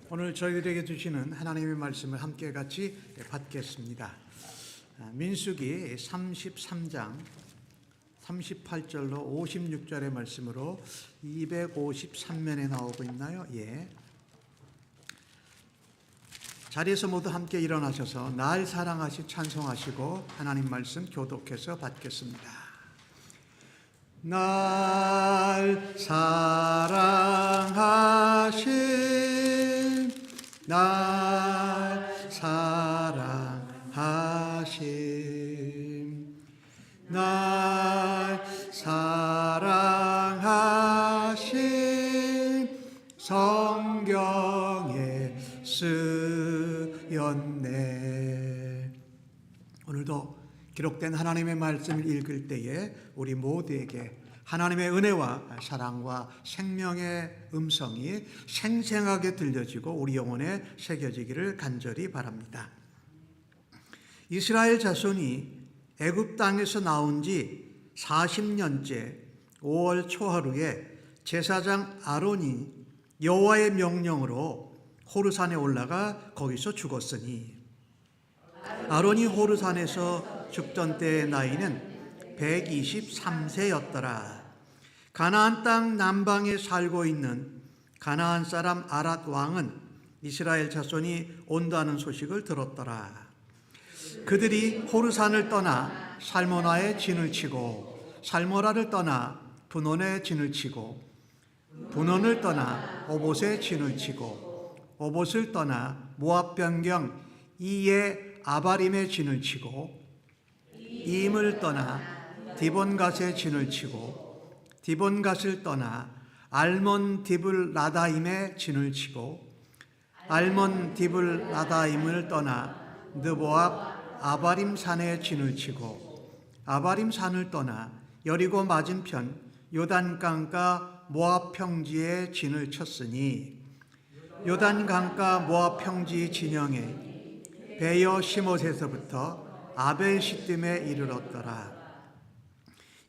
오늘 저희들에게 주시는 하나님의 말씀을 함께 같이 받겠습니다. 민수기 33장 38절로 56절의 말씀으로 253면에 나오고 있나요? 예. 자리에서 모두 함께 일어나셔서 날 사랑하시 찬송하시고 하나님 말씀 교독해서 받겠습니다. 날 사랑하신 날 사랑하신 날 사랑하신 성경에 쓰였네. 오늘도 기록된 하나님의 말씀을 읽을 때에 우리 모두에게 하나님의 은혜와 사랑과 생명의 음성이 생생하게 들려지고 우리 영혼에 새겨지기를 간절히 바랍니다. 이스라엘 자손이 애굽 땅에서 나온 지 40년째 5월 초하루에 제사장 아론이 여호와의 명령으로 호르산에 올라가 거기서 죽었으니 아론이 호르산에서 죽던 때의 나이는 123세였더라. 가나안 땅 남방에 살고 있는 가나안 사람 아랏 왕은 이스라엘 자손이 온다는 소식을 들었더라. 그들이 호르산을 떠나 살모나에 진을 치고 살모라를 떠나 분온에 진을 치고 분온을 떠나 오봇에 진을 치고 오봇을 떠나 모압 변경 이에 아바림에 진을 치고 이임을 떠나 디본갓에 진을 치고 디본갓을 떠나 알몬 디블 라다임에 진을 치고 알몬 디블 라다임을 떠나 느보압 아바림 산에 진을 치고 아바림 산을 떠나 여리고 맞은편 요단 강가 모압 평지에 진을 쳤으니 요단 강가 모압 평지 진영에 베여 시못에서부터 아벨 시딤에 이르렀더라.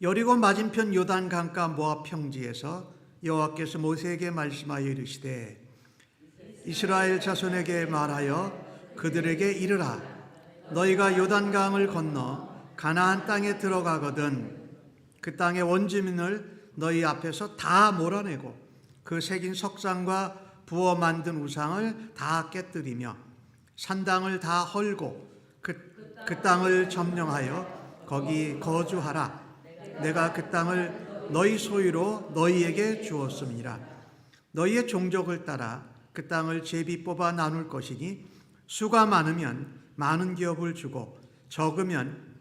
여리고 맞은편 요단 강가 모압 평지에서 여호와께서 모세에게 말씀하여 이르시되 이스라엘 자손에게 말하여 그들에게 이르라. 너희가 요단강을 건너 가나안 땅에 들어가거든 그 땅의 원주민을 너희 앞에서 다 몰아내고 그 새긴 석상과 부어 만든 우상을 다 깨뜨리며 산당을 다 헐고 그 땅을 점령하여 거기 거주하라. 내가 그 땅을 너희 소유로 너희에게 주었음이라. 너희의 종족을 따라 그 땅을 제비 뽑아 나눌 것이니 수가 많으면 많은 기업을 주고 적으면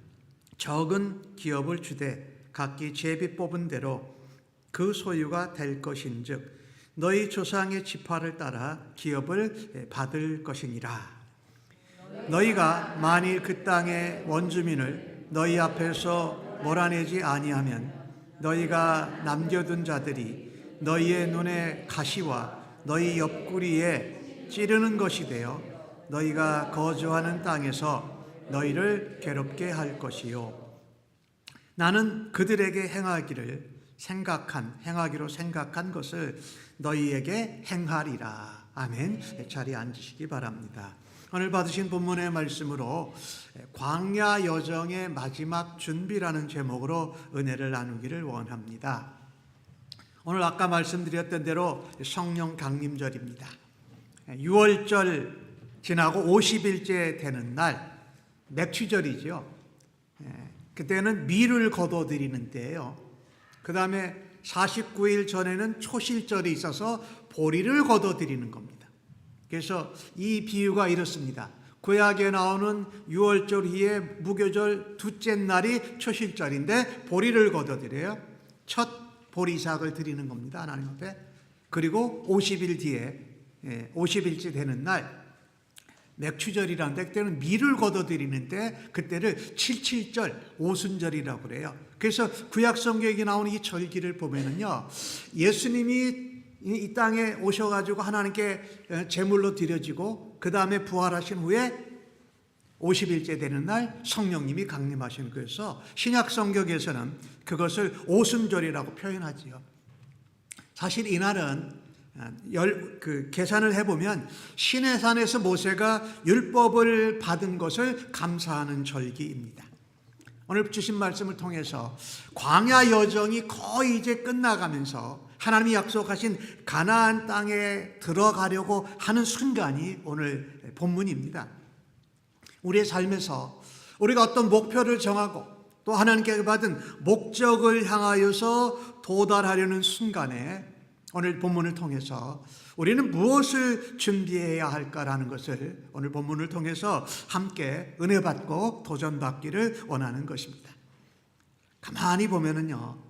적은 기업을 주되 각기 제비 뽑은 대로 그 소유가 될 것인즉 너희 조상의 지파를 따라 기업을 받을 것이니라. 너희가 만일 그 땅의 원주민을 너희 앞에서 몰아내지 아니하면 너희가 남겨둔 자들이 너희의 눈에 가시와 너희 옆구리에 찌르는 것이 되어 너희가 거주하는 땅에서 너희를 괴롭게 할 것이요 나는 그들에게 행하기로 생각한 것을 너희에게 행하리라. 아멘. 자리에 앉으시기 바랍니다. 오늘 받으신 본문의 말씀으로 광야 여정의 마지막 준비라는 제목으로 은혜를 나누기를 원합니다. 오늘 아까 말씀드렸던 대로 성령 강림절입니다. 6월절 지나고 50일째 되는 날 맥추절이죠. 그때는 밀을 거둬들이는 때예요. 그 다음에 49일 전에는 초실절이 있어서 보리를 거둬들이는 겁니다. 그래서 이 비유가 이렇습니다. 구약에 나오는 6월절 이후에 무교절 둘째 날이 초실절인데 보리를 거둬들여요. 첫 보리삭을 드리는 겁니다. 하나님 앞에. 그리고 50일 뒤에 50일째 되는 날 맥추절이라는데 그때는 밀을 거둬들이는데 그때를 77절 오순절이라고 그래요. 그래서 구약 성경에 나오는 이 절기를 보면은요, 예수님이 이 땅에 오셔가지고 하나님께 제물로 드려지고 그 다음에 부활하신 후에 50일째 되는 날 성령님이 강림하시는 거여서 신약 성경에서는 그것을 오순절이라고 표현하지요. 사실 이날은 계산을 해보면 시내산에서 모세가 율법을 받은 것을 감사하는 절기입니다. 오늘 주신 말씀을 통해서 광야 여정이 거의 이제 끝나가면서 하나님이 약속하신 가나안 땅에 들어가려고 하는 순간이 오늘 본문입니다. 우리의 삶에서 우리가 어떤 목표를 정하고 또 하나님께 받은 목적을 향하여서 도달하려는 순간에 오늘 본문을 통해서 우리는 무엇을 준비해야 할까라는 것을 오늘 본문을 통해서 함께 은혜 받고 도전받기를 원하는 것입니다. 가만히 보면은요,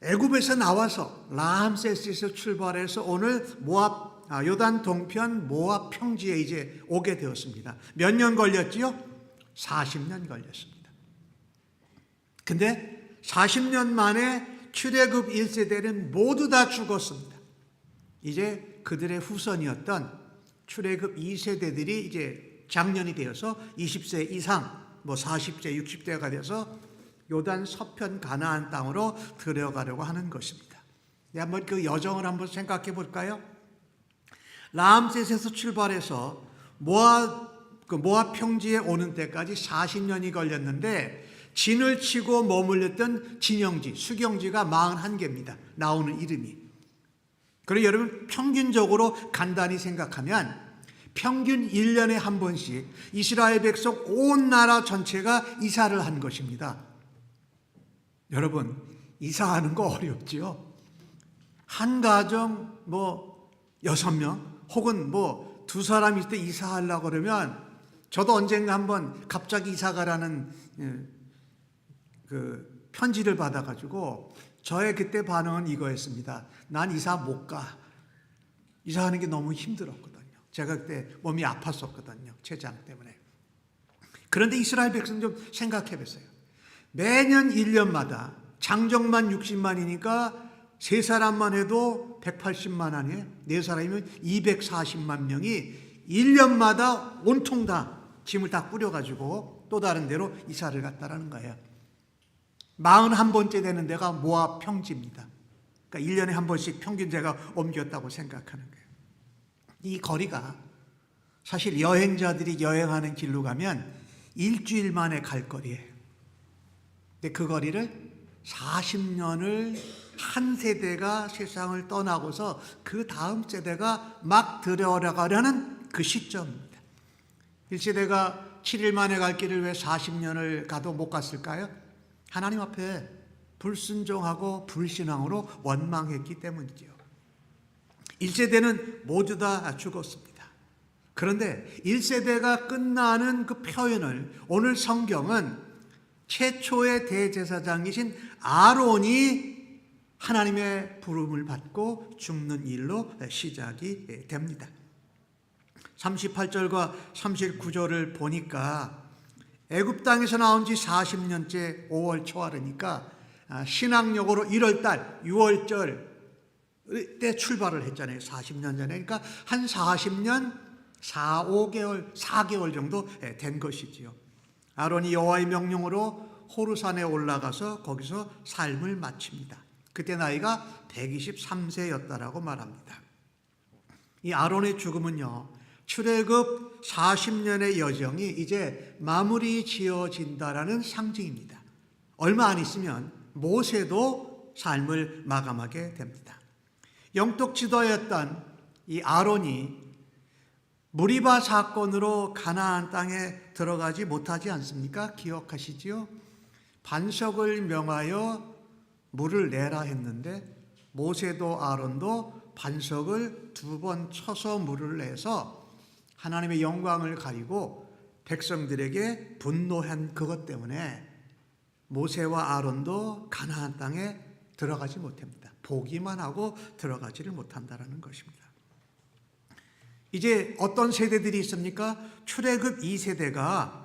애굽에서 나와서 라암세스에서 출발해서 오늘 요단 동편 모압 평지에 이제 오게 되었습니다. 몇 년 걸렸지요? 40년 걸렸습니다. 근데 40년 만에 출애굽 1세대는 모두 다 죽었습니다. 이제 그들의 후손이었던 출애굽 2세대들이 이제 장년이 되어서 20세 이상, 40세, 60세가 돼서 요단 서편 가나안 땅으로 들어가려고 하는 것입니다. 한번 그 여정을 한번 생각해 볼까요? 라암셋에서 출발해서 모압 평지에 오는 데까지 40년이 걸렸는데 진을 치고 머물렀던 진영지, 수경지가 41개입니다. 나오는 이름이. 그리고 여러분 평균적으로 간단히 생각하면 평균 1년에 한 번씩 이스라엘 백성 온 나라 전체가 이사를 한 것입니다. 여러분 이사하는 거 어렵지요? 한 가정 6명 혹은 2사람 있을 때 이사하려고 그러면 저도 언젠가 한번 갑자기 이사 가라는 편지를 받아가지고 저의 그때 반응은 이거였습니다. 난 이사 못 가. 이사하는 게 너무 힘들었거든요. 제가 그때 몸이 아팠었거든요. 췌장 때문에. 그런데 이스라엘 백성 좀 생각해 보세요. 매년 1년마다 장정만 60만이니까 3사람만 해도 180만 아니에요? 4사람이면 240만 명이 1년마다 온통 다 짐을 다 꾸려가지고 또 다른 데로 이사를 갔다라는 거예요. 41번째 되는 데가 모압 평지입니다. 그러니까 1년에 한 번씩 평균 제가 옮겼다고 생각하는 거예요. 이 거리가 사실 여행자들이 여행하는 길로 가면 일주일 만에 갈 거리예요. 근데 그 거리를 40년을 한 세대가 세상을 떠나고서 그 다음 세대가 막 들어가려는 그 시점입니다. 1세대가 7일 만에 갈 길을 왜 40년을 가도 못 갔을까요? 하나님 앞에 불순종하고 불신앙으로 원망했기 때문이죠. 1세대는 모두 다 죽었습니다. 그런데 1세대가 끝나는 그 표현을 오늘 성경은 최초의 대제사장이신 아론이 하나님의 부름을 받고 죽는 일로 시작이 됩니다. 38절과 39절을 보니까 애굽 땅에서 나온 지 40년째 5월 초하루니까 신학력으로 1월달 6월절 때 출발을 했잖아요. 40년 전에. 그러니까 한 40년 4개월 정도 된 것이지요. 아론이 여호와의 명령으로 호르산에 올라가서 거기서 삶을 마칩니다. 그때 나이가 123세였다라고 말합니다. 이 아론의 죽음은요, 출애굽 40년의 여정이 이제 마무리 지어진다라는 상징입니다. 얼마 안 있으면 모세도 삶을 마감하게 됩니다. 영적 지도였던 이 아론이 무리바 사건으로 가나안 땅에 들어가지 못하지 않습니까? 기억하시지요? 반석을 명하여 물을 내라 했는데 모세도 아론도 반석을 2번 쳐서 물을 내서 하나님의 영광을 가리고 백성들에게 분노한 그것 때문에 모세와 아론도 가나안 땅에 들어가지 못합니다. 보기만 하고 들어가지를 못한다는 것입니다. 이제 어떤 세대들이 있습니까? 출애굽 2세대가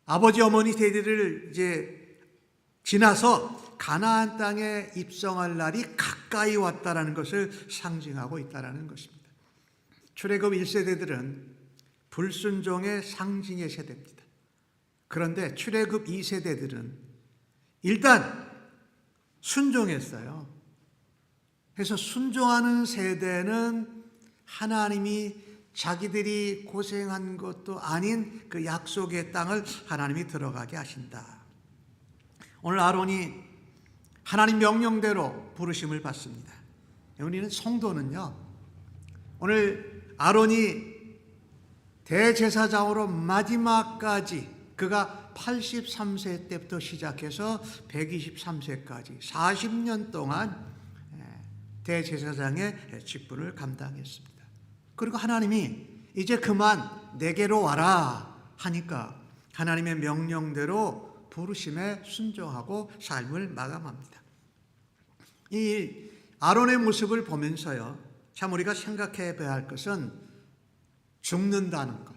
아버지 어머니 세대를 이제 지나서 가나안 땅에 입성할 날이 가까이 왔다라는 것을 상징하고 있다라는 것입니다. 출애굽 1세대들은 불순종의 상징의 세대입니다. 그런데 출애굽 2세대들은 일단 순종했어요. 그래서 순종하는 세대는 하나님이 자기들이 고생한 것도 아닌 그 약속의 땅을 하나님이 들어가게 하신다. 오늘 아론이 하나님 명령대로 부르심을 받습니다. 우리는 성도는요, 오늘 아론이 대제사장으로 마지막까지, 그가 83세 때부터 시작해서 123세까지 40년 동안 대제사장의 직분을 감당했습니다. 그리고 하나님이 이제 그만 내게로 와라 하니까 하나님의 명령대로 부르심에 순종하고 삶을 마감합니다. 이 아론의 모습을 보면서요, 참 우리가 생각해 봐야 할 것은 죽는다는 것,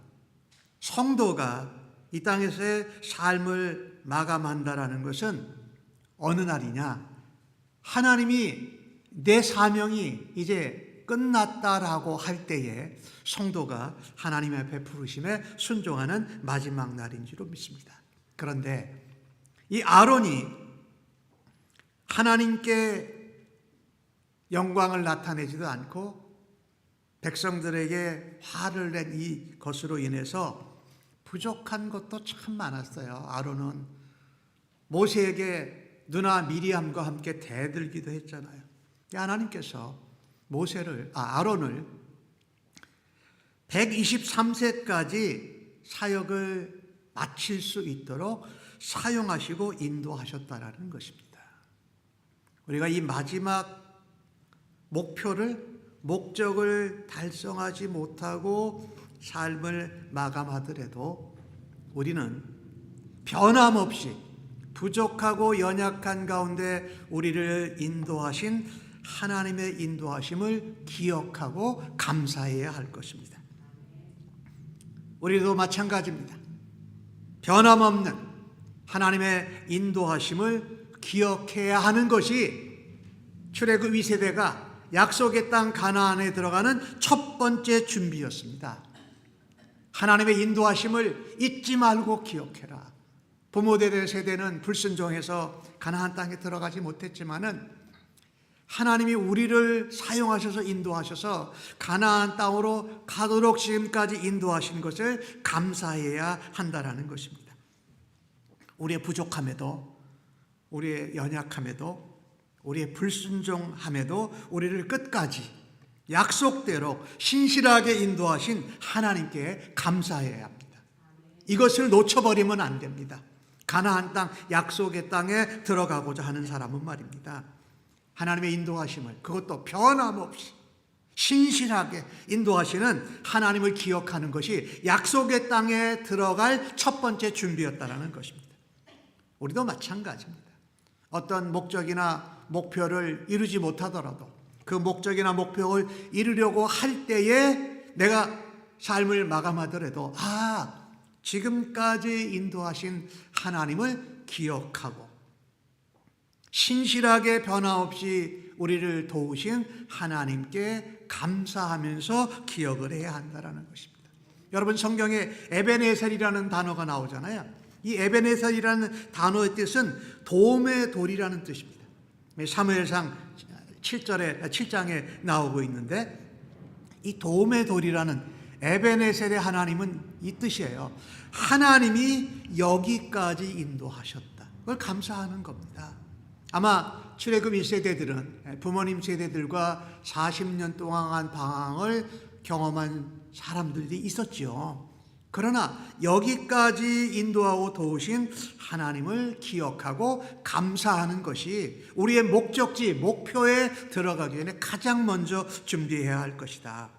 성도가 이 땅에서의 삶을 마감한다라는 것은 어느 날이냐, 하나님이 내 사명이 이제 끝났다라고 할 때에 성도가 하나님 앞에 부르심에 순종하는 마지막 날인 줄로 믿습니다. 그런데 이 아론이 하나님께 영광을 나타내지도 않고 백성들에게 화를 낸 이것으로 인해서 부족한 것도 참 많았어요. 아론은 모세에게 누나 미리암과 함께 대들기도 했잖아요. 하나님께서 아론을 123세까지 사역을 마칠 수 있도록 사용하시고 인도하셨다라는 것입니다. 우리가 이 마지막 목적을 달성하지 못하고 삶을 마감하더라도 우리는 변함없이 부족하고 연약한 가운데 우리를 인도하신 하나님의 인도하심을 기억하고 감사해야 할 것입니다. 우리도 마찬가지입니다. 변함없는 하나님의 인도하심을 기억해야 하는 것이 출애굽 2세대가 약속의 땅 가나안에 들어가는 첫 번째 준비였습니다. 하나님의 인도하심을 잊지 말고 기억해라. 부모들 세대는 불순종해서 가나안 땅에 들어가지 못했지만은 하나님이 우리를 사용하셔서 인도하셔서 가나안 땅으로 가도록 지금까지 인도하신 것을 감사해야 한다라는 것입니다. 우리의 부족함에도, 우리의 연약함에도, 우리의 불순종함에도 우리를 끝까지 약속대로 신실하게 인도하신 하나님께 감사해야 합니다. 이것을 놓쳐버리면 안 됩니다. 가나안 땅, 약속의 땅에 들어가고자 하는 사람은 말입니다. 하나님의 인도하심을, 그것도 변함없이 신실하게 인도하시는 하나님을 기억하는 것이 약속의 땅에 들어갈 첫 번째 준비였다는 것입니다. 우리도 마찬가지입니다. 어떤 목적이나 목표를 이루지 못하더라도 그 목적이나 목표를 이루려고 할 때에 내가 삶을 마감하더라도 지금까지 인도하신 하나님을 기억하고 신실하게 변함없이 우리를 도우신 하나님께 감사하면서 기억을 해야 한다는 것입니다. 여러분, 성경에 에베네셀이라는 단어가 나오잖아요. 이 에베네셀이라는 단어의 뜻은 도움의 돌이라는 뜻입니다. 사무엘상 7장에 나오고 있는데, 이 도움의 돌이라는 에베네셀의 하나님은 이 뜻이에요. 하나님이 여기까지 인도하셨다. 그걸 감사하는 겁니다. 아마 출애굽 1세대들은 부모님 세대들과 40년 동안 방황을 경험한 사람들이 있었죠. 그러나 여기까지 인도하고 도우신 하나님을 기억하고 감사하는 것이 우리의 목적지, 목표에 들어가기 전에 가장 먼저 준비해야 할 것이다.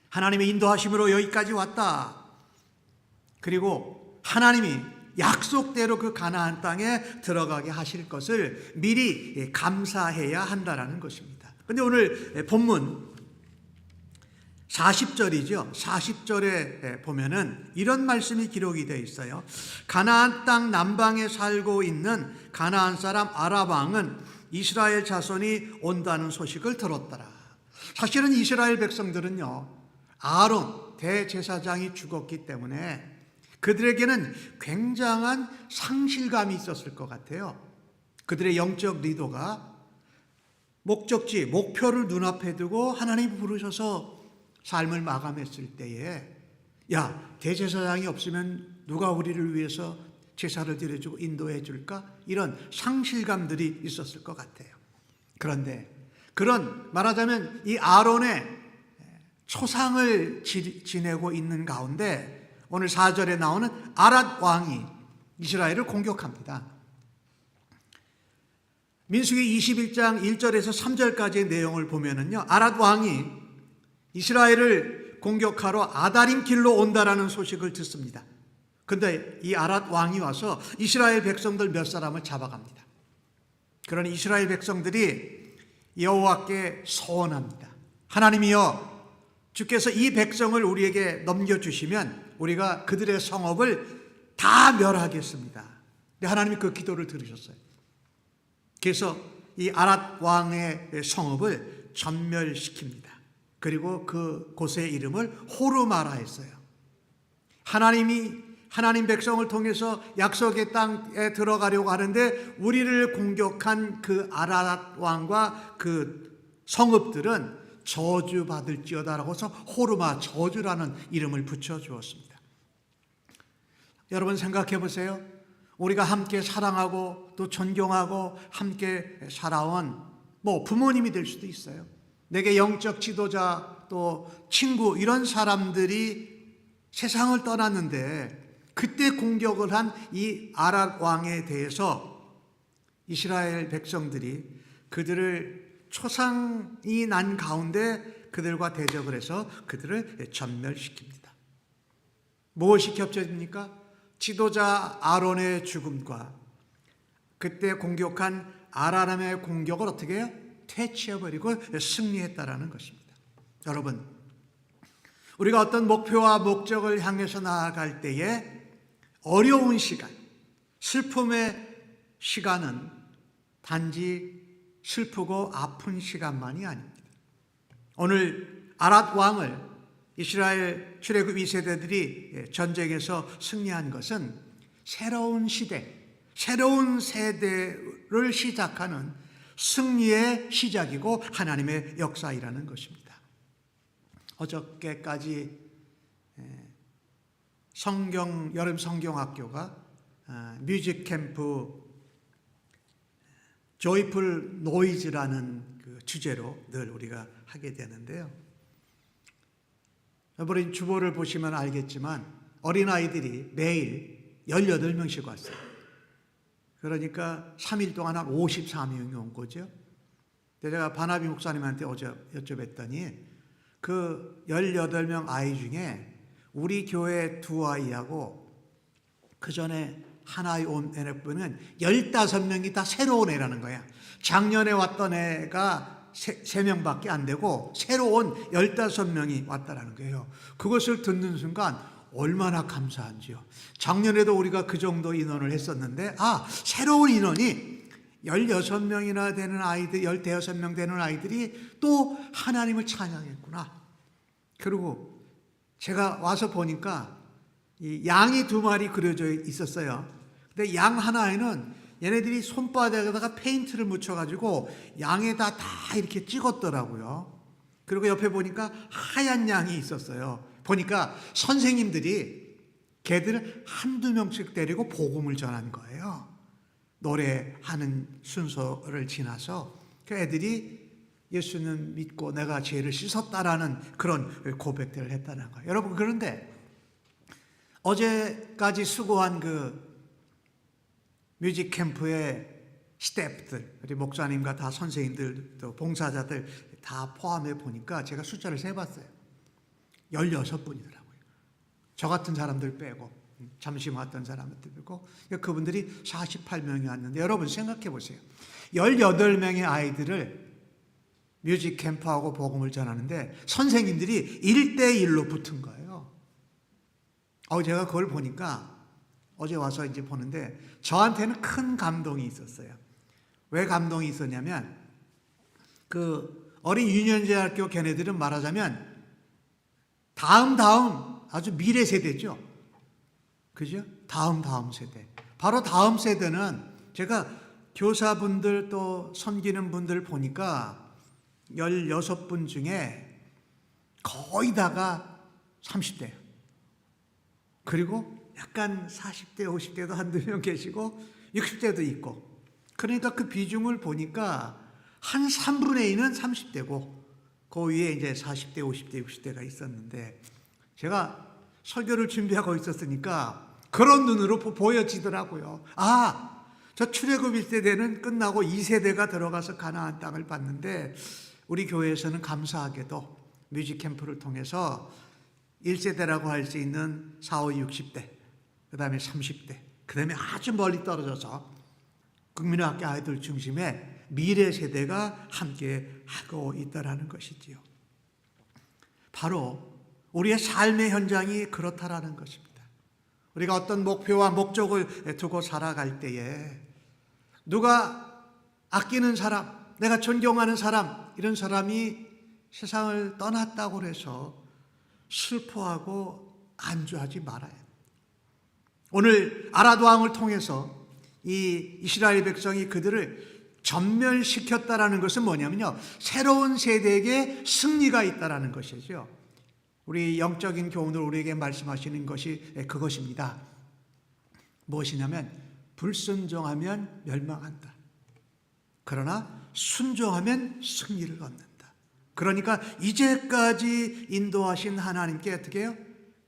하나님의 인도하심으로 여기까지 왔다. 그리고 하나님이 약속대로 그 가나안 땅에 들어가게 하실 것을 미리 감사해야 한다는 것입니다. 그런데 오늘 본문 40절이죠. 40절에 보면은 이런 말씀이 기록이 되어 있어요. 가나안 땅 남방에 살고 있는 가나안 사람 아랍 왕은 이스라엘 자손이 온다는 소식을 들었더라. 사실은 이스라엘 백성들은요, 아론 대제사장이 죽었기 때문에 그들에게는 굉장한 상실감이 있었을 것 같아요. 그들의 영적 리더가 목적지, 목표를 눈앞에 두고 하나님이 부르셔서 삶을 마감했을 때에 야, 대제사장이 없으면 누가 우리를 위해서 제사를 드려주고 인도해 줄까? 이런 상실감들이 있었을 것 같아요. 그런데 그런 말하자면 이 아론의 초상을 지내고 있는 가운데 오늘 4절에 나오는 아랏 왕이 이스라엘을 공격합니다. 민수기 21장 1절에서 3절까지의 내용을 보면은요, 아랏 왕이 이스라엘을 공격하러 아다림 길로 온다라는 소식을 듣습니다. 근데 이 아랏 왕이 와서 이스라엘 백성들 몇 사람을 잡아갑니다. 그러니 이스라엘 백성들이 여호와께 소원합니다. 하나님이여, 주께서 이 백성을 우리에게 넘겨주시면 우리가 그들의 성읍을 다 멸하겠습니다. 근데 하나님이 그 기도를 들으셨어요. 그래서 이 아랏 왕의 성읍을 전멸시킵니다. 그리고 그 곳의 이름을 호르마라 했어요. 하나님 백성을 통해서 약속의 땅에 들어가려고 하는데 우리를 공격한 그 아랏 왕과 그 성읍들은 저주받을지어다라고 해서 호르마, 저주라는 이름을 붙여주었습니다. 여러분 생각해 보세요. 우리가 함께 사랑하고 또 존경하고 함께 살아온 부모님이 될 수도 있어요. 내게 영적 지도자 또 친구 이런 사람들이 세상을 떠났는데 그때 공격을 한 이 아랏 왕에 대해서 이스라엘 백성들이 그들을 초상이 난 가운데 그들과 대적을 해서 그들을 전멸시킵니다. 무엇이 겹쳐집니까? 지도자 아론의 죽음과 그때 공격한 아라람의 공격을 어떻게 해요? 퇴치해버리고 승리했다라는 것입니다. 여러분, 우리가 어떤 목표와 목적을 향해서 나아갈 때에 어려운 시간, 슬픔의 시간은 단지 슬프고 아픈 시간만이 아닙니다. 오늘 아랏 왕을 이스라엘 출애굽 2세대들이 전쟁에서 승리한 것은 새로운 시대, 새로운 세대를 시작하는 승리의 시작이고 하나님의 역사이라는 것입니다. 어저께까지 여름 성경학교가 뮤직 캠프 조이풀 노이즈라는 그 주제로 늘 우리가 하게 되는데요. 이번에 주보를 보시면 알겠지만 어린아이들이 매일 18명씩 왔어요. 그러니까 3일 동안 한 54명이 온 거죠. 제가 바나비 목사님한테 어제 여쭤봤더니 그 18명 아이 중에 우리 교회 2아이하고 그 전에 한 아이 온 애는 15명이 다 새로운 애라는 거야. 작년에 왔던 애가 3명밖에 안 되고 새로 온 15명이 왔다라는 거예요. 그것을 듣는 순간 얼마나 감사한지요. 작년에도 우리가 그 정도 인원을 했었는데 새로운 인원이 16명이나 되는 아이들, 15명 되는 아이들이 또 하나님을 찬양했구나. 그리고 제가 와서 보니까 이 양이 2마리 그려져 있었어요. 근데 양 하나에는 얘네들이 손바닥에다가 페인트를 묻혀가지고 양에다 다 이렇게 찍었더라고요. 그리고 옆에 보니까 하얀 양이 있었어요. 보니까 선생님들이 걔들을 1-2명씩 데리고 복음을 전한 거예요. 노래하는 순서를 지나서 그 애들이 예수는 믿고 내가 죄를 씻었다라는 그런 고백들을 했다는 거예요. 여러분, 그런데 어제까지 수고한 그 뮤직 캠프의 스태프들, 우리 목사님과 다 선생님들, 또 봉사자들 다 포함해 보니까 제가 숫자를 세봤어요. 16분이더라고요. 저 같은 사람들 빼고, 잠시 왔던 사람들 빼고, 그분들이 48명이 왔는데, 여러분 생각해 보세요. 18명의 아이들을 뮤직 캠프하고 복음을 전하는데 선생님들이 1대1로 붙은 거예요. 제가 그걸 보니까 어제 와서 이제 보는데 저한테는 큰 감동이 있었어요. 왜 감동이 있었냐면 그 어린 유년제학교 걔네들은 말하자면 다음 아주 미래 세대죠. 그죠? 다음 세대. 바로 다음 세대는 제가 교사분들 또 섬기는 분들 보니까 16분 중에 거의 다가 30대예요. 그리고 약간 40대, 50대도 한두 명 계시고 60대도 있고, 그러니까 그 비중을 보니까 한 3분의 2는 30대고 그 위에 이제 40대, 50대, 60대가 있었는데, 제가 설교를 준비하고 있었으니까 그런 눈으로 보여지더라고요. 아, 저 출애굽 1세대는 끝나고 2세대가 들어가서 가나안 땅을 봤는데, 우리 교회에서는 감사하게도 뮤직 캠프를 통해서 1세대라고 할 수 있는 4, 5, 60대, 그 다음에 30대, 그 다음에 아주 멀리 떨어져서 국민학교 아이들 중심의 미래 세대가 함께 하고 있다라는 것이지요. 바로 우리의 삶의 현장이 그렇다라는 것입니다. 우리가 어떤 목표와 목적을 두고 살아갈 때에 누가 아끼는 사람, 내가 존경하는 사람, 이런 사람이 세상을 떠났다고 해서 슬퍼하고 안주하지 말아야 합니다. 오늘 아라도 왕을 통해서 이 이스라엘 백성이 그들을 전멸시켰다라는 것은 뭐냐면요, 새로운 세대에게 승리가 있다라는 것이죠. 우리 영적인 교훈을 우리에게 말씀하시는 것이 그것입니다. 무엇이냐면 불순종하면 멸망한다. 그러나 순종하면 승리를 얻는다. 그러니까 이제까지 인도하신 하나님께 어떻게 해요?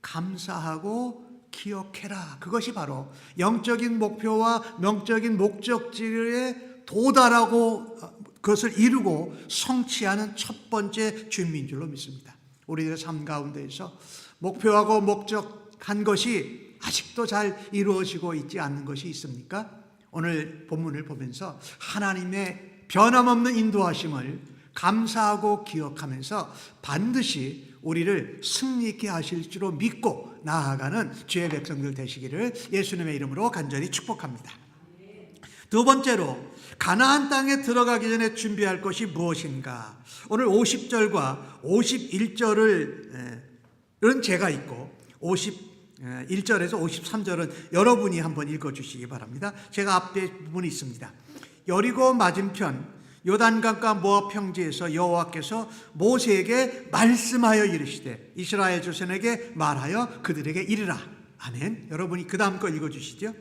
감사하고 기억해라. 그것이 바로 영적인 목표와 영적인 목적지에 도달하고 그것을 이루고 성취하는 첫 번째 준비인 줄로 믿습니다. 우리들의 삶 가운데에서 목표하고 목적한 것이 아직도 잘 이루어지고 있지 않는 것이 있습니까? 오늘 본문을 보면서 하나님의 변함없는 인도하심을 감사하고 기억하면서 반드시 우리를 승리 있게 하실 줄로 믿고 나아가는 주의 백성들 되시기를 예수님의 이름으로 간절히 축복합니다. 두 번째로 가나안 땅에 들어가기 전에 준비할 것이 무엇인가? 오늘 50절과 51절은 제가 있고 51절에서 53절은 여러분이 한번 읽어주시기 바랍니다. 제가 앞에 부분이 있습니다. 여리고 맞은편 요단강가 모압 평지에서 여호와께서 모세에게 말씀하여 이르시되 이스라엘 자손에게 말하여 그들에게 이르라. 아멘. 여러분이 그 다음 거 읽어주시죠.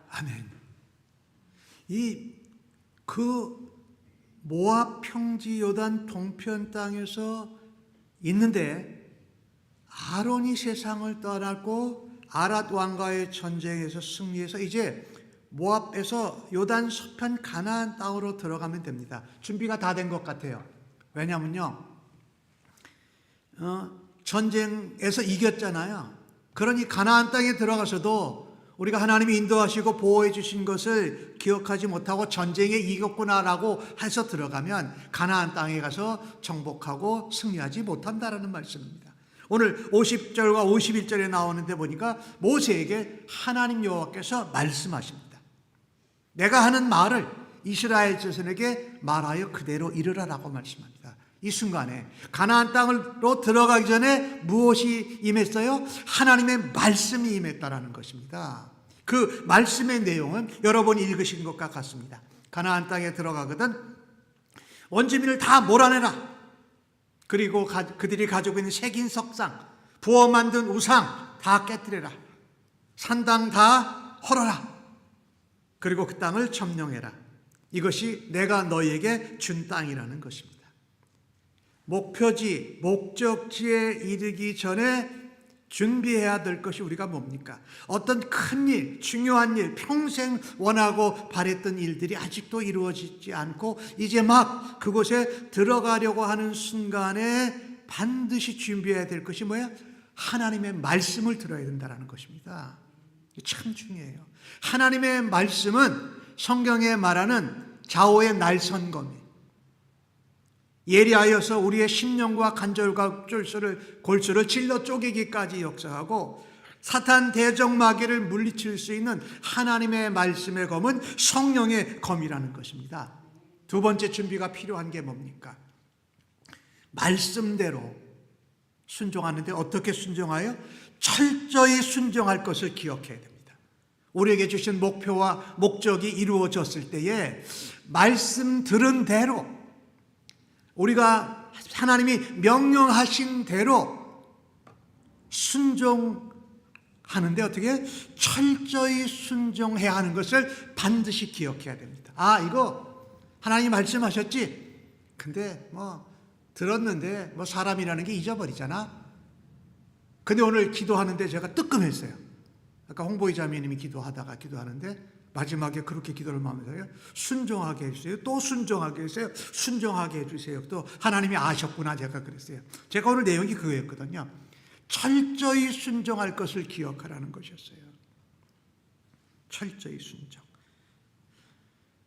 아멘. 그 모압 평지 요단 동편 땅에서 있는데 아론이 세상을 떠났고 아랏 왕과의 전쟁에서 승리해서 이제 모압에서 요단 서편 가나안 땅으로 들어가면 됩니다. 준비가 다 된 것 같아요. 왜냐면요, 전쟁에서 이겼잖아요. 그러니 가나안 땅에 들어가서도 우리가 하나님이 인도하시고 보호해 주신 것을 기억하지 못하고 전쟁에 이겼구나라고 해서 들어가면 가나안 땅에 가서 정복하고 승리하지 못한다라는 말씀입니다. 오늘 50절과 51절에 나오는데 보니까 모세에게 하나님 여호와께서 말씀하십니다. 내가 하는 말을 이스라엘 자손에게 말하여 그대로 이르라라고 말씀합니다. 이 순간에 가나안 땅으로 들어가기 전에 무엇이 임했어요? 하나님의 말씀이 임했다라는 것입니다. 그 말씀의 내용은 여러분이 읽으신 것과 같습니다. 가나안 땅에 들어가거든 원주민을 다 몰아내라. 그리고 그들이 가지고 있는 새긴 석상, 부어 만든 우상 다 깨뜨려라. 산당 다 헐어라. 그리고 그 땅을 점령해라. 이것이 내가 너희에게 준 땅이라는 것입니다. 목표지, 목적지에 이르기 전에 준비해야 될 것이 우리가 뭡니까? 어떤 큰 일, 중요한 일, 평생 원하고 바랬던 일들이 아직도 이루어지지 않고 이제 막 그곳에 들어가려고 하는 순간에 반드시 준비해야 될 것이 뭐야? 하나님의 말씀을 들어야 된다는 것입니다. 참 중요해요. 하나님의 말씀은 성경에 말하는 좌우의 날선검이에요. 예리하여서 우리의 심령과 간절과 골수를 찔러 쪼개기까지 역사하고 사탄 대적마귀를 물리칠 수 있는 하나님의 말씀의 검은 성령의 검이라는 것입니다. 두 번째 준비가 필요한 게 뭡니까? 말씀대로 순종하는데 어떻게 순종하여? 철저히 순종할 것을 기억해야 됩니다. 우리에게 주신 목표와 목적이 이루어졌을 때에 말씀 들은 대로, 우리가 하나님이 명령하신 대로 순종하는데 어떻게? 철저히 순종해야 하는 것을 반드시 기억해야 됩니다. 아, 이거 하나님 말씀하셨지? 근데 들었는데 사람이라는 게 잊어버리잖아. 근데 오늘 기도하는데 제가 뜨끔했어요. 아까 홍보이자매님이 기도하는데 마지막에 그렇게 기도를 마음에서요. 순종하게 해주세요. 또 순종하게 해주세요. 순종하게 해주세요. 또 하나님이 아셨구나 제가 그랬어요. 제가 오늘 내용이 그거였거든요. 철저히 순종할 것을 기억하라는 것이었어요. 철저히 순종.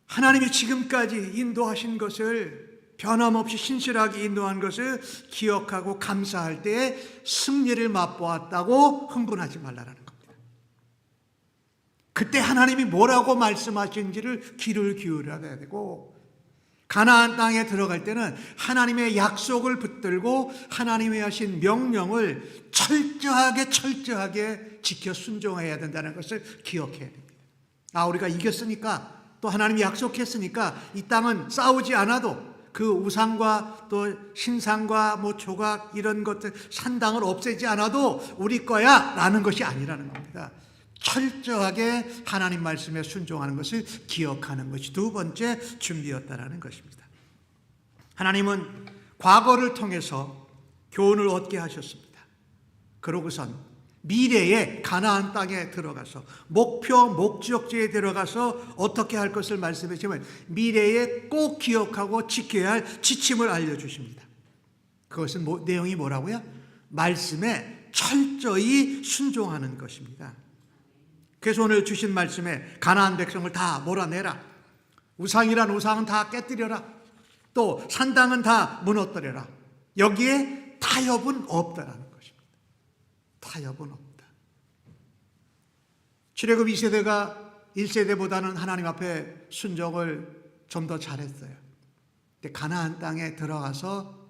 하나님이 지금까지 인도하신 것을 변함없이 신실하게 인도한 것을 기억하고 감사할 때에 승리를 맛보았다고 흥분하지 말라라는 겁니다. 그때 하나님이 뭐라고 말씀하신지를 귀를 기울여야 되고, 가나안 땅에 들어갈 때는 하나님의 약속을 붙들고 하나님이 하신 명령을 철저하게 지켜 순종해야 된다는 것을 기억해야 됩니다. 우리가 이겼으니까, 또 하나님이 약속했으니까 이 땅은 싸우지 않아도 그 우상과 또 신상과 조각 이런 것들 산당을 없애지 않아도 우리 거야 라는 것이 아니라는 겁니다. 철저하게 하나님 말씀에 순종하는 것을 기억하는 것이 두 번째 준비였다라는 것입니다. 하나님은 과거를 통해서 교훈을 얻게 하셨습니다. 그러고선 미래의 가나안 땅에 들어가서 목적지에 들어가서 어떻게 할 것을 말씀하시면 미래에 꼭 기억하고 지켜야 할 지침을 알려주십니다. 그것은 내용이 뭐라고요? 말씀에 철저히 순종하는 것입니다. 그래서 오늘 주신 말씀에 가나안 백성을 다 몰아내라, 우상이란 우상은 다 깨뜨려라, 또 산당은 다 무너뜨려라, 여기에 타협은 없다라는 것입니다. 타협은 없다. 출애굽 2세대가 1세대보다는 하나님 앞에 순종을 좀 더 잘했어요. 근데 가나안 땅에 들어가서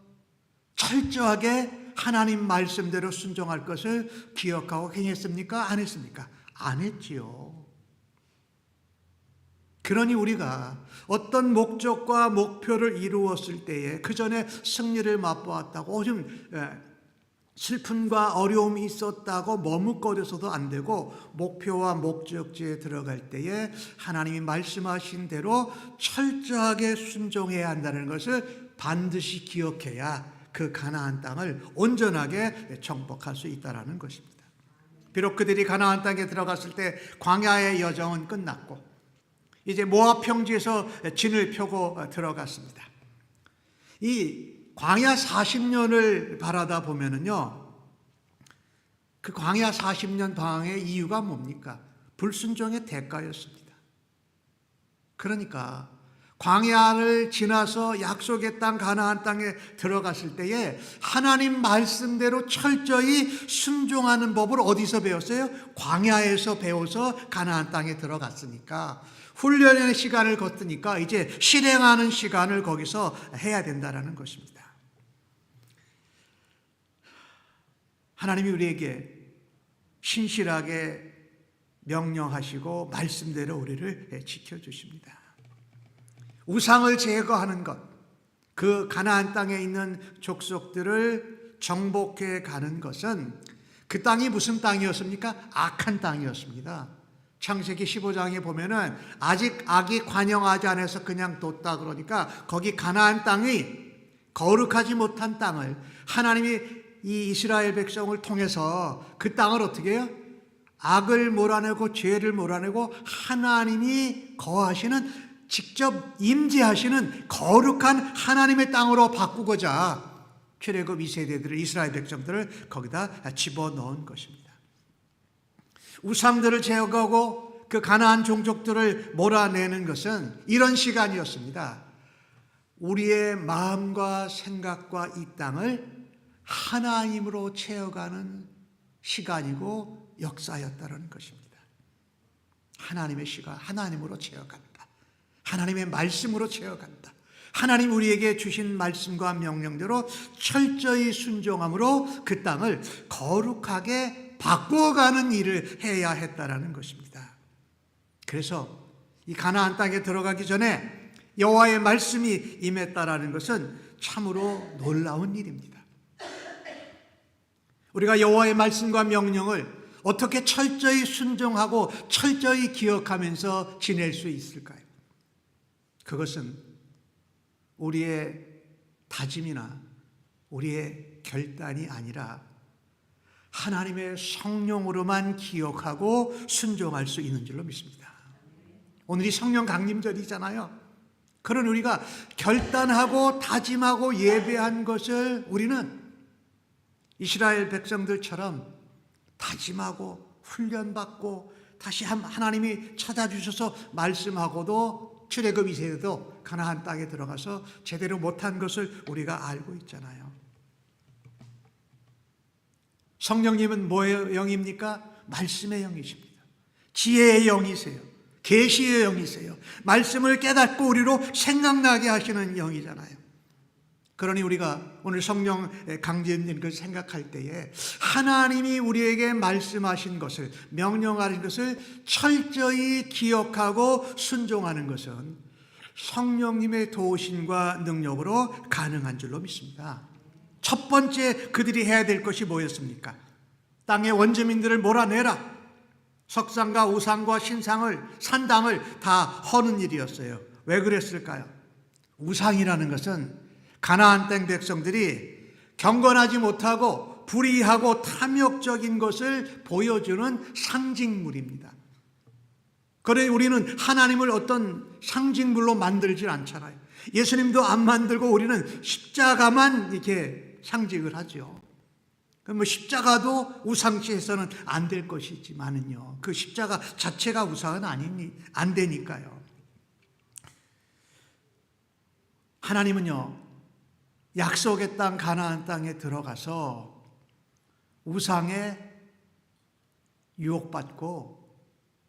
철저하게 하나님 말씀대로 순종할 것을 기억하고 행했습니까? 안 했습니까? 안 했지요. 그러니 우리가 어떤 목적과 목표를 이루었을 때에 그 전에 승리를 맛보았다고 좀 슬픔과 어려움이 있었다고 머뭇거려서도 안 되고, 목표와 목적지에 들어갈 때에 하나님이 말씀하신 대로 철저하게 순종해야 한다는 것을 반드시 기억해야 그 가나안 땅을 온전하게 정복할 수 있다는 것입니다. 비록 그들이 가나안 땅에 들어갔을 때 광야의 여정은 끝났고 이제 모압 평지에서 진을 펴고 들어갔습니다. 이 광야 40년을 바라다 보면은요, 그 광야 40년 방황의 이유가 뭡니까? 불순종의 대가였습니다. 그러니까 광야를 지나서 약속의 땅 가나안 땅에 들어갔을 때에 하나님 말씀대로 철저히 순종하는 법을 어디서 배웠어요? 광야에서 배워서 가나안 땅에 들어갔으니까, 훈련의 시간을 거두니까 이제 실행하는 시간을 거기서 해야 된다는 것입니다. 하나님이 우리에게 신실하게 명령하시고 말씀대로 우리를 지켜주십니다. 우상을 제거하는 것, 그 가나안 땅에 있는 족속들을 정복해 가는 것은 그 땅이 무슨 땅이었습니까? 악한 땅이었습니다. 창세기 15장에 보면은 아직 악이 관영하지 않아서 그냥 뒀다 그러니까 거기 가나안 땅이 거룩하지 못한 땅을 하나님이 이 이스라엘 백성을 통해서 그 땅을 어떻게 해요? 악을 몰아내고 죄를 몰아내고 하나님이 거하시는, 직접 임재하시는 거룩한 하나님의 땅으로 바꾸고자 출애굽 2세대들을, 이스라엘 백성들을 거기다 집어넣은 것입니다. 우상들을 제거하고 그 가나안 종족들을 몰아내는 것은 이런 시간이었습니다. 우리의 마음과 생각과 이 땅을 하나님으로 채워가는 시간이고 역사였다는 것입니다. 하나님의 시간, 하나님으로 채워간다. 하나님의 말씀으로 채워간다. 하나님 우리에게 주신 말씀과 명령대로 철저히 순종함으로 그 땅을 거룩하게 바꾸어가는 일을 해야 했다라는 것입니다. 그래서 이 가나안 땅에 들어가기 전에 여호와의 말씀이 임했다라는 것은 참으로 놀라운 일입니다. 우리가 여호와의 말씀과 명령을 어떻게 철저히 순종하고 철저히 기억하면서 지낼 수 있을까요? 그것은 우리의 다짐이나 우리의 결단이 아니라 하나님의 성령으로만 기억하고 순종할 수 있는 줄로 믿습니다. 오늘이 성령 강림절이잖아요. 그런 우리가 결단하고 다짐하고 예배한 것을 우리는 이스라엘 백성들처럼 다짐하고 훈련받고 다시 하나님이 찾아주셔서 말씀하고도 출애굽 이세대도 가나안 땅에 들어가서 제대로 못한 것을 우리가 알고 있잖아요. 성령님은 뭐의 영입니까? 말씀의 영이십니다. 지혜의 영이세요. 계시의 영이세요. 말씀을 깨닫고 우리로 생각나게 하시는 영이잖아요. 그러니 우리가 오늘 성령 강림된 것을 생각할 때에 하나님이 우리에게 말씀하신 것을, 명령하신 것을 철저히 기억하고 순종하는 것은 성령님의 도우심과 능력으로 가능한 줄로 믿습니다. 첫 번째 그들이 해야 될 것이 뭐였습니까? 땅의 원주민들을 몰아내라. 석상과 우상과 신상을, 산당을 다 허는 일이었어요. 왜 그랬을까요? 우상이라는 것은 가나안 땅 백성들이 경건하지 못하고 불의하고 탐욕적인 것을 보여주는 상징물입니다. 그래 우리는 하나님을 어떤 상징물로 만들지 않잖아요. 예수님도 안 만들고 우리는 십자가만 이렇게 상징을 하죠. 그럼 십자가도 우상시해서는 안 될 것이지만은요, 그 십자가 자체가 우상은 안 되니까요. 하나님은요, 약속의 땅 가나안 땅에 들어가서 우상에 유혹받고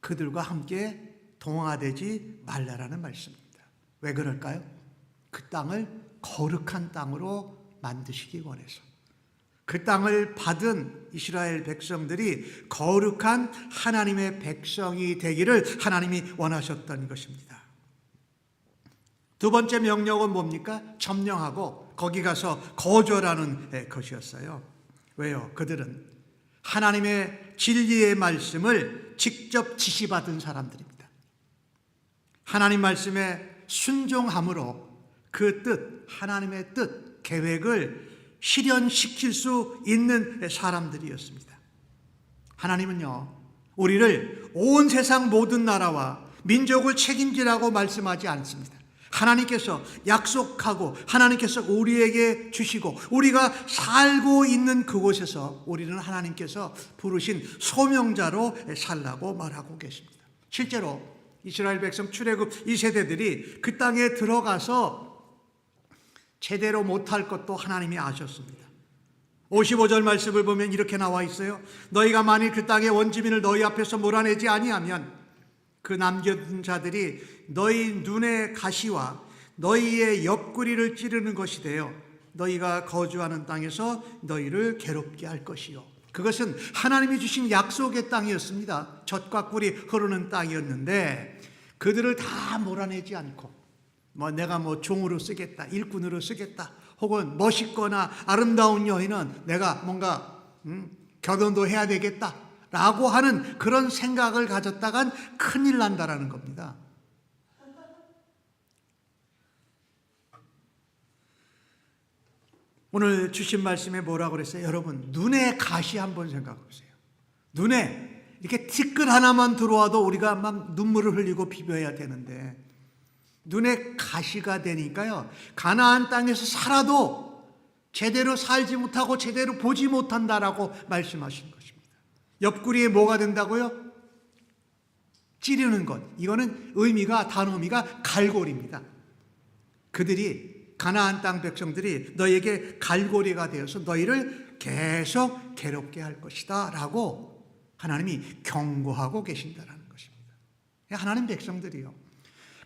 그들과 함께 동화되지 말라라는 말씀입니다. 왜 그럴까요? 그 땅을 거룩한 땅으로 만드시기 원해서. 그 땅을 받은 이스라엘 백성들이 거룩한 하나님의 백성이 되기를 하나님이 원하셨던 것입니다. 두 번째 명령은 뭡니까? 점령하고 거기 가서 거주라는 것이었어요. 왜요? 그들은 하나님의 진리의 말씀을 직접 지시받은 사람들입니다. 하나님 말씀에 순종함으로 그 뜻, 하나님의 뜻, 계획을 실현시킬 수 있는 사람들이었습니다. 하나님은요, 우리를 온 세상 모든 나라와 민족을 책임지라고 말씀하지 않습니다. 하나님께서 약속하고 하나님께서 우리에게 주시고 우리가 살고 있는 그곳에서 우리는 하나님께서 부르신 소명자로 살라고 말하고 계십니다. 실제로 이스라엘 백성 출애굽 2세대들이 그 땅에 들어가서 제대로 못할 것도 하나님이 아셨습니다. 55절 말씀을 보면 이렇게 나와 있어요. 너희가 만일 그 땅의 원주민을 너희 앞에서 몰아내지 아니하면 그 남겨둔 자들이 너희 눈의 가시와 너희의 옆구리를 찌르는 것이 되어 너희가 거주하는 땅에서 너희를 괴롭게 할 것이요. 그것은 하나님이 주신 약속의 땅이었습니다. 젖과 꿀이 흐르는 땅이었는데 그들을 다 몰아내지 않고 내가 종으로 쓰겠다, 일꾼으로 쓰겠다, 혹은 멋있거나 아름다운 여인은 내가 뭔가 결혼도 해야 되겠다 라고 하는 그런 생각을 가졌다간 큰일 난다라는 겁니다. 오늘 주신 말씀에 뭐라고 그랬어요? 여러분, 눈의 가시 한번 생각해 보세요. 눈에 이렇게 티끌 하나만 들어와도 우리가 막 눈물을 흘리고 비벼야 되는데 눈에 가시가 되니까요, 가나안 땅에서 살아도 제대로 살지 못하고 제대로 보지 못한다라고 말씀하신 것입니다. 옆구리에 뭐가 된다고요? 찌르는 것. 이거는 단어 의미가 갈골입니다. 그들이 가나안 땅 백성들이 너에게 갈고리가 되어서 너희를 계속 괴롭게 할 것이다 라고 하나님이 경고하고 계신다는 것입니다. 하나님 백성들이요,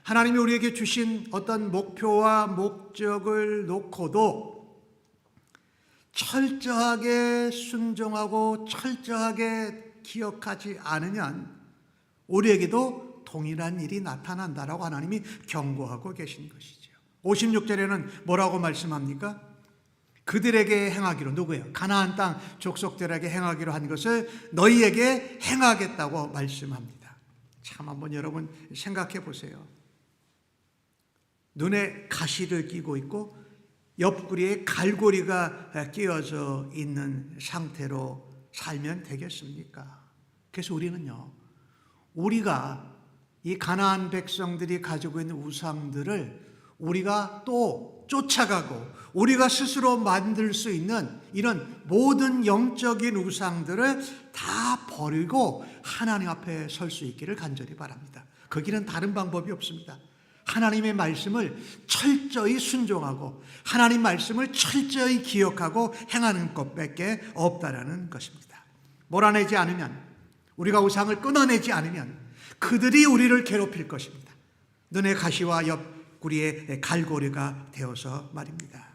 하나님이 우리에게 주신 어떤 목표와 목적을 놓고도 철저하게 순종하고 철저하게 기억하지 않으면 우리에게도 동일한 일이 나타난다라고 하나님이 경고하고 계신 것이죠. 56절에는 뭐라고 말씀합니까? 그들에게 행하기로, 누구예요? 가나안 땅 족속들에게 행하기로 한 것을 너희에게 행하겠다고 말씀합니다. 참 한번 여러분 생각해 보세요. 눈에 가시를 끼고 있고 옆구리에 갈고리가 끼어져 있는 상태로 살면 되겠습니까? 그래서 우리는요, 우리가 이 가나안 백성들이 가지고 있는 우상들을 우리가 또 쫓아가고 우리가 스스로 만들 수 있는 이런 모든 영적인 우상들을 다 버리고 하나님 앞에 설 수 있기를 간절히 바랍니다. 그 길은 다른 방법이 없습니다. 하나님의 말씀을 철저히 순종하고 하나님 말씀을 철저히 기억하고 행하는 것밖에 없다라는 것입니다. 몰아내지 않으면, 우리가 우상을 끊어내지 않으면 그들이 우리를 괴롭힐 것입니다. 눈의 가시와 옆구리에 갈고리가 되어서 말입니다.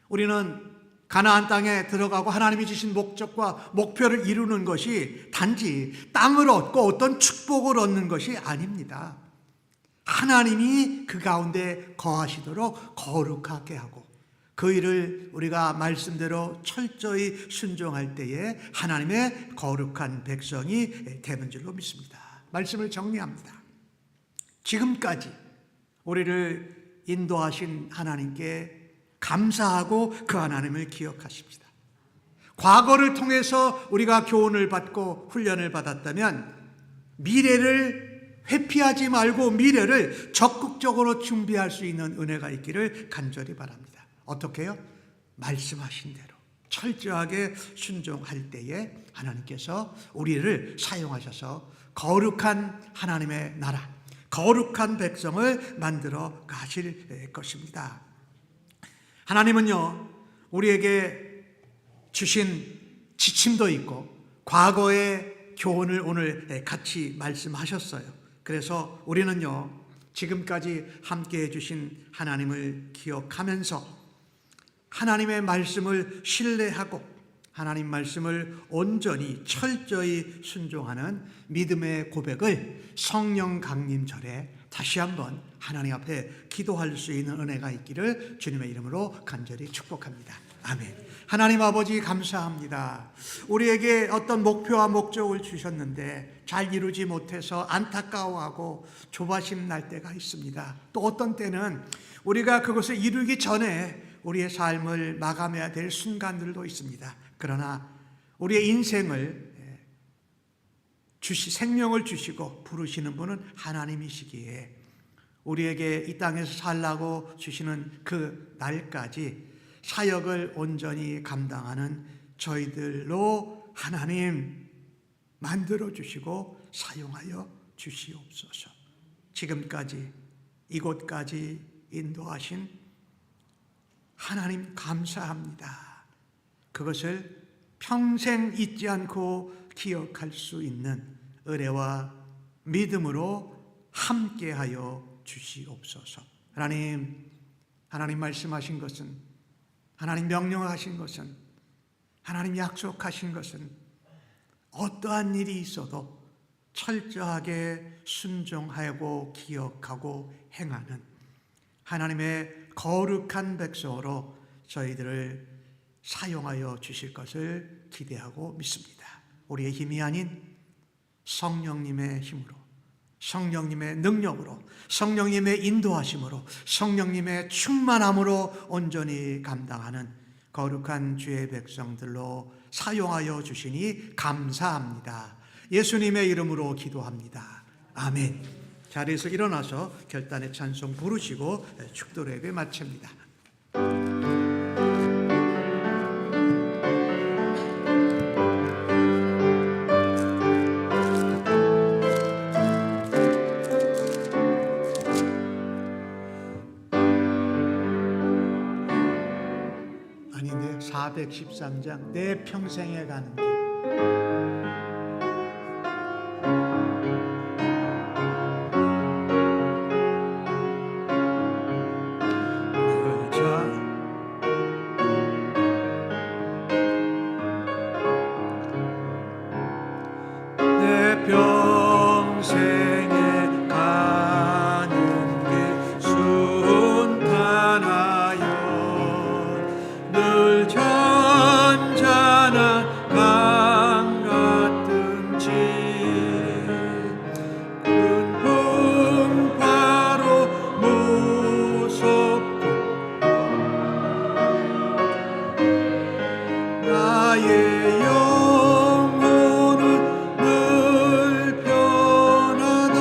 우리는 가나안 땅에 들어가고 하나님이 주신 목적과 목표를 이루는 것이 단지 땅을 얻고 어떤 축복을 얻는 것이 아닙니다. 하나님이 그 가운데 거하시도록 거룩하게 하고 그 일을 우리가 말씀대로 철저히 순종할 때에 하나님의 거룩한 백성이 되는 줄로 믿습니다. 말씀을 정리합니다. 지금까지 우리를 인도하신 하나님께 감사하고 그 하나님을 기억하십시다. 과거를 통해서 우리가 교훈을 받고 훈련을 받았다면 미래를 회피하지 말고 미래를 적극적으로 준비할 수 있는 은혜가 있기를 간절히 바랍니다. 어떻게 해요? 말씀하신 대로 철저하게 순종할 때에 하나님께서 우리를 사용하셔서 거룩한 하나님의 나라, 거룩한 백성을 만들어 가실 것입니다. 하나님은요, 우리에게 주신 지침도 있고 과거의 교훈을 오늘 같이 말씀하셨어요. 그래서 우리는요, 지금까지 함께 해주신 하나님을 기억하면서 하나님의 말씀을 신뢰하고 하나님 말씀을 온전히 철저히 순종하는 믿음의 고백을 성령 강림절에 다시 한번 하나님 앞에 기도할 수 있는 은혜가 있기를 주님의 이름으로 간절히 축복합니다. 아멘. 하나님 아버지 감사합니다. 우리에게 어떤 목표와 목적을 주셨는데 잘 이루지 못해서 안타까워하고 조바심 날 때가 있습니다. 또 어떤 때는 우리가 그것을 이루기 전에 우리의 삶을 마감해야 될 순간들도 있습니다. 그러나 우리의 인생을 생명을 주시고 부르시는 분은 하나님이시기에 우리에게 이 땅에서 살라고 주시는 그 날까지 사역을 온전히 감당하는 저희들로 하나님 만들어 주시고 사용하여 주시옵소서. 지금까지 이곳까지 인도하신 하나님 감사합니다. 그것을 평생 잊지 않고 기억할 수 있는 은혜와 믿음으로 함께하여 주시옵소서. 하나님 말씀하신 것은, 하나님 명령하신 것은, 하나님 약속하신 것은 어떠한 일이 있어도 철저하게 순종하고 기억하고 행하는 하나님의 거룩한 백성으로 저희들을 사용하여 주실 것을 기대하고 믿습니다. 우리의 힘이 아닌 성령님의 힘으로, 성령님의 능력으로, 성령님의 인도하심으로, 성령님의 충만함으로 온전히 감당하는 거룩한 주의 백성들로 사용하여 주시니 감사합니다. 예수님의 이름으로 기도합니다. 아멘. 자리에서 일어나서 결단의 찬송 부르시고 축도 예배 마칩니다. 413장 내 평생에 가는 길. 내 평생에 가는 길 순탄하여 늘 잔잔한 강 같은 집 큰 풍파로 무섭고 나의 영혼은 늘 편하다.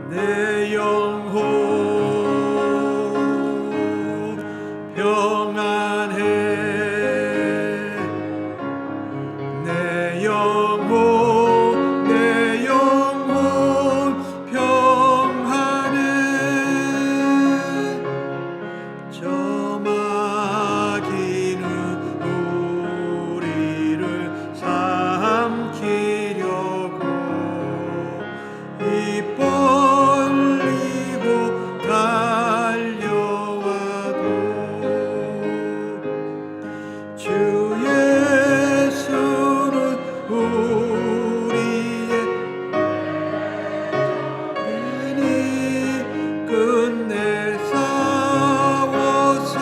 내 영혼 평안해. 내 영혼 평안해. 저 마귀는 우리를 삼키려고 입 벌리고 달려와도 주 예수는 우리의 은이 끝내 싸워서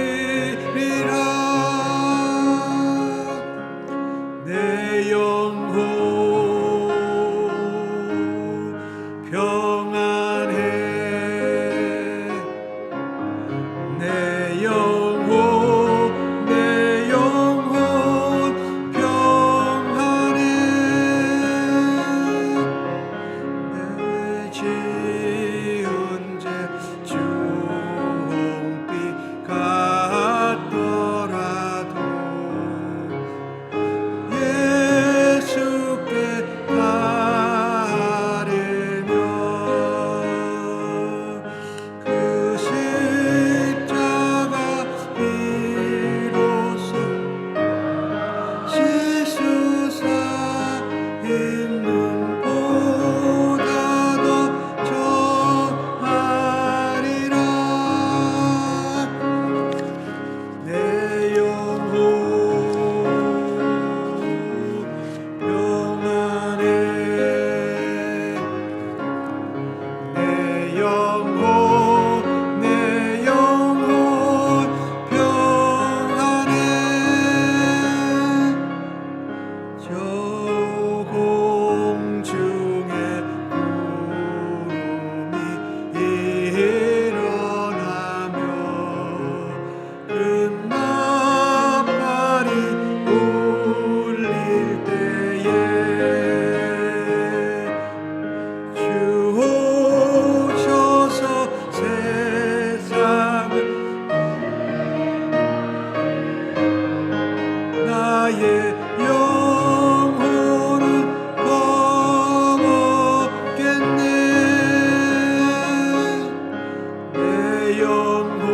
이기리라. 내 영혼 평안해. 내 영혼 평안해. 내 지은 죄 주홍빛 같더라도 예수께 따르며 그 십자가 비로소 시수사 있는 보다 더 정하리라. 내 영혼 평안해. 내 영혼 평안해. 저 공중에 구름이 일어나며 그 나팔이 울릴 때에 주 오셔서 세상을 나의 영혼은 거먹겠네. 내 영혼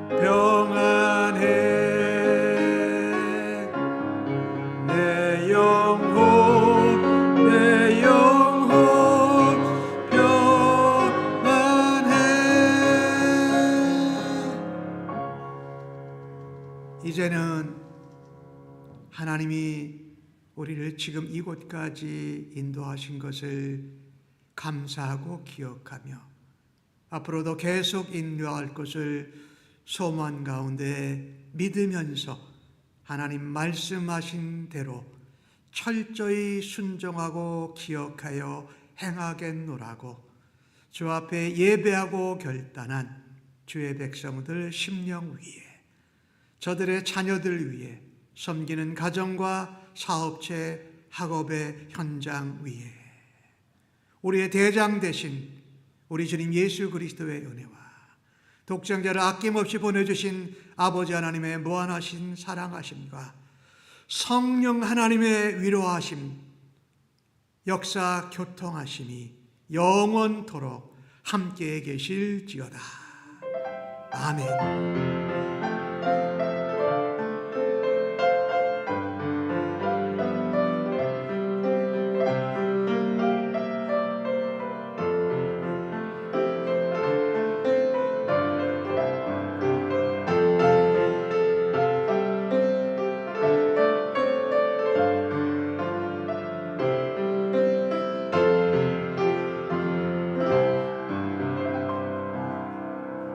평안해. 내 영혼 평안해. 이제는 하나님이 우리를 지금 이곳까지 인도하신 것을 감사하고 기억하며 앞으로도 계속 인도할 것을 소망 가운데 믿으면서 하나님 말씀하신 대로 철저히 순종하고 기억하여 행하겠노라고 주 앞에 예배하고 결단한 주의 백성들 심령 위에 저들의 자녀들 위해 섬기는 가정과 사업체 학업의 현장 위에 우리의 대장 되신 우리 주님 예수 그리스도의 은혜와 독생자를 아낌없이 보내주신 아버지 하나님의 무한하신 사랑하심과 성령 하나님의 위로하심, 역사 교통하심이 영원토록 함께 계실지어다. 아멘.